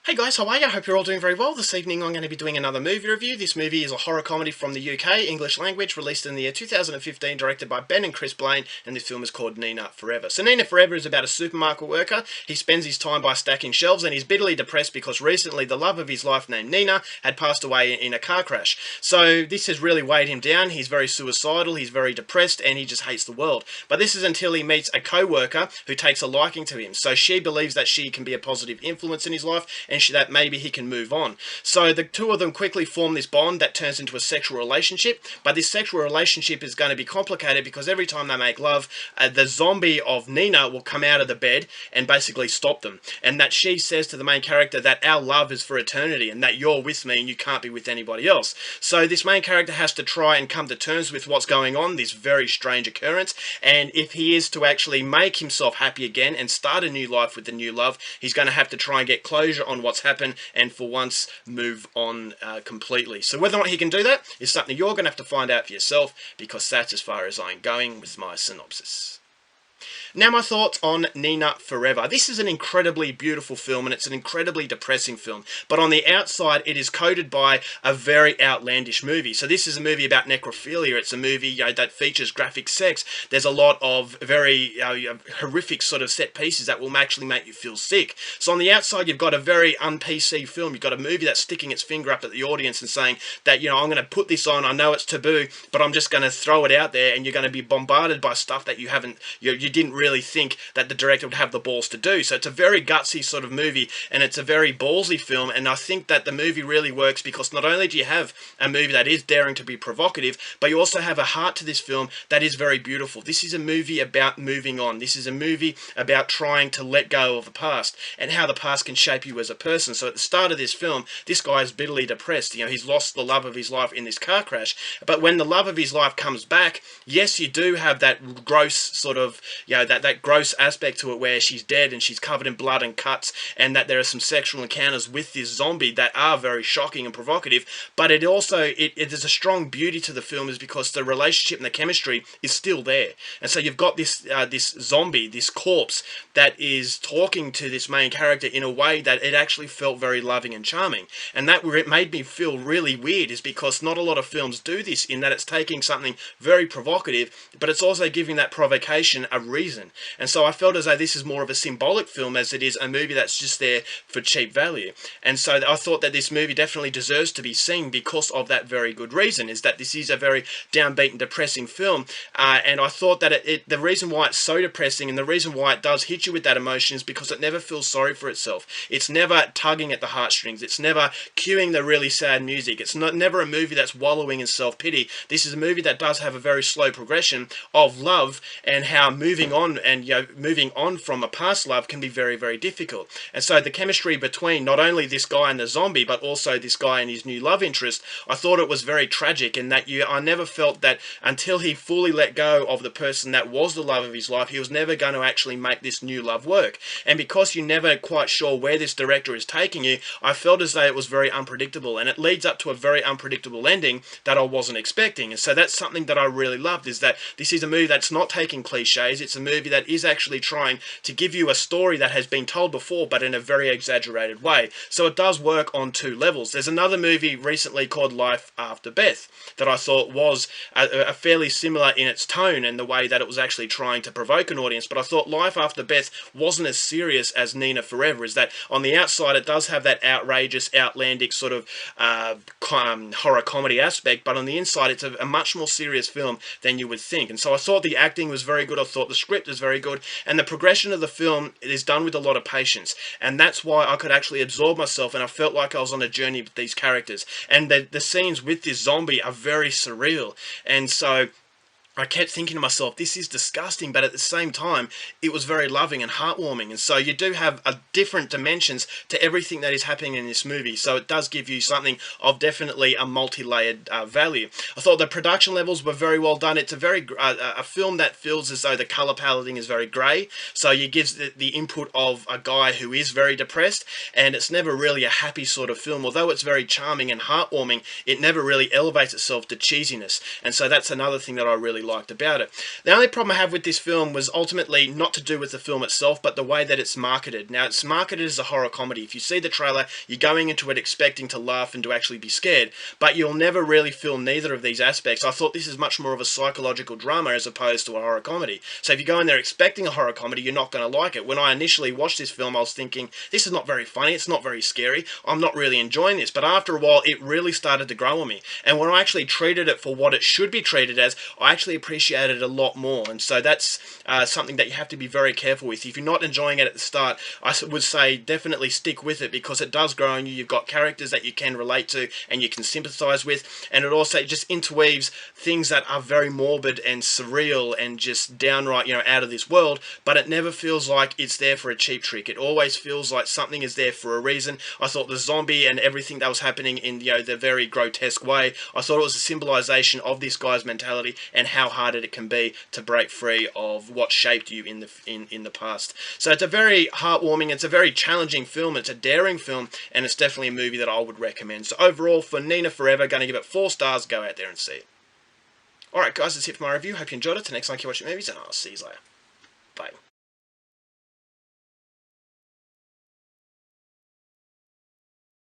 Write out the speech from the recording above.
Hey guys, how are you? I hope you're all doing very well. This evening I'm going to be doing another movie review. This movie is a horror comedy from the UK, English language, released in the year 2015, directed by Ben and Chris Blaine, and this film is called Nina Forever. So Nina Forever is about a supermarket worker. He spends his time by stacking shelves and he's bitterly depressed because recently the love of his life named Nina had passed away in a car crash. So this has really weighed him down. He's very suicidal, he's very depressed, and he just hates the world. But this is until he meets a co-worker who takes a liking to him. So she believes that she can be a positive influence in his life and that maybe he can move on. So the two of them quickly form this bond that turns into a sexual relationship, but this sexual relationship is going to be complicated because every time they make love, the zombie of Nina will come out of the bed and basically stop them. And that she says to the main character that our love is for eternity and that you're with me and you can't be with anybody else. So this main character has to try and come to terms with what's going on, this very strange occurrence, and if he is to actually make himself happy again and start a new life with the new love, he's going to have to try and get closure on what's happened and for once move on completely. So whether or not he can do that is something you're going to have to find out for yourself, because that's as far as I'm going with my synopsis. Now my thoughts on Nina Forever. This is an incredibly beautiful film and it's an incredibly depressing film, but on the outside it is coded by a very outlandish movie. So this is a movie about necrophilia. It's a movie that features graphic sex. There's a lot of very horrific sort of set pieces that will actually make you feel sick. So on the outside you've got a very un-PC film. You've got a movie that's sticking its finger up at the audience and saying that, you know, I'm going to put this on, I know it's taboo, but I'm just going to throw it out there, and you're going to be bombarded by stuff that you didn't really think that the director would have the balls to do. So it's a very gutsy sort of movie, and it's a very ballsy film, and I think that the movie really works because not only do you have a movie that is daring to be provocative, but you also have a heart to this film that is very beautiful. This is a movie about moving on. This is a movie about trying to let go of the past and how the past can shape you as a person. So at the start of this film, this guy is bitterly depressed. You know, he's lost the love of his life in this car crash, but when the love of his life comes back, yes, you do have that gross sort of, you know, that gross aspect to it where she's dead and she's covered in blood and cuts, and that there are some sexual encounters with this zombie that are very shocking and provocative. But it also, there's a strong beauty to the film, is because the relationship and the chemistry is still there. And so you've got this this zombie, this corpse, that is talking to this main character in a way that it actually felt very loving and charming. And that where it made me feel really weird is because not a lot of films do this, in that it's taking something very provocative, but it's also giving that provocation a reason. And so I felt as though this is more of a symbolic film as it is a movie that's just there for cheap value. And so I thought that this movie definitely deserves to be seen because of that very good reason, is that this is a very downbeat and depressing film. And I thought that the reason why it's so depressing and the reason why it does hit you with that emotion is because it never feels sorry for itself. It's never tugging at the heartstrings. It's never cueing the really sad music. It's never a movie that's wallowing in self-pity. This is a movie that does have a very slow progression of love, and how moving on and, you know, moving on from a past love can be very, very difficult. And so the chemistry between not only this guy and the zombie, but also this guy and his new love interest, I thought it was very tragic, in that I never felt that until he fully let go of the person that was the love of his life, he was never going to actually make this new love work. And because you're never quite sure where this director is taking you, I felt as though it was very unpredictable, and it leads up to a very unpredictable ending that I wasn't expecting. And so that's something that I really loved, is that this is a movie that's not taking cliches. It's a movie that is actually trying to give you a story that has been told before, but in a very exaggerated way. So it does work on two levels. There's another movie recently called Life After Beth that I thought was a fairly similar in its tone and the way that it was actually trying to provoke an audience, but I thought Life After Beth wasn't as serious as Nina Forever. Is that on the outside it does have that outrageous, outlandish sort of horror comedy aspect, but on the inside it's a much more serious film than you would think. And so I thought the acting was very good, I thought the script was very good, and the progression of the film is done with a lot of patience, and that's why I could actually absorb myself, and I felt like I was on a journey with these characters. And the scenes with this zombie are very surreal, and so I kept thinking to myself, this is disgusting, but at the same time, it was very loving and heartwarming. And so you do have different dimensions to everything that is happening in this movie. So it does give you something of definitely a multi-layered value. I thought the production levels were very well done. It's a very a film that feels as though the color paletting is very grey. So it gives the input of a guy who is very depressed, and it's never really a happy sort of film. Although it's very charming and heartwarming, it never really elevates itself to cheesiness. And so that's another thing that I really liked about it. The only problem I have with this film was ultimately not to do with the film itself, but the way that it's marketed. Now, it's marketed as a horror comedy. If you see the trailer, you're going into it expecting to laugh and to actually be scared, but you'll never really feel neither of these aspects. I thought this is much more of a psychological drama as opposed to a horror comedy. So if you go in there expecting a horror comedy, you're not going to like it. When I initially watched this film, I was thinking, this is not very funny, it's not very scary, I'm not really enjoying this. But after a while, it really started to grow on me. And when I actually treated it for what it should be treated as, I actually appreciated it a lot more. And so that's something that you have to be very careful with. If you're not enjoying it at the start, I would say definitely stick with it, because it does grow on you. You've got characters that you can relate to and you can sympathise with, and it also just interweaves things that are very morbid and surreal and just downright, out of this world, but it never feels like it's there for a cheap trick. It always feels like something is there for a reason. I thought the zombie and everything that was happening in the very grotesque way, I thought it was a symbolisation of this guy's mentality and how hard it can be to break free of what shaped you in the past. So it's a very heartwarming, it's a very challenging film, it's a daring film, and it's definitely a movie that I would recommend. So overall, for Nina Forever, going to give it 4 stars. Go out there and see it. Alright guys, that's it for my review. Hope you enjoyed it. Till next time, keep watching movies, and I'll see you later. Bye.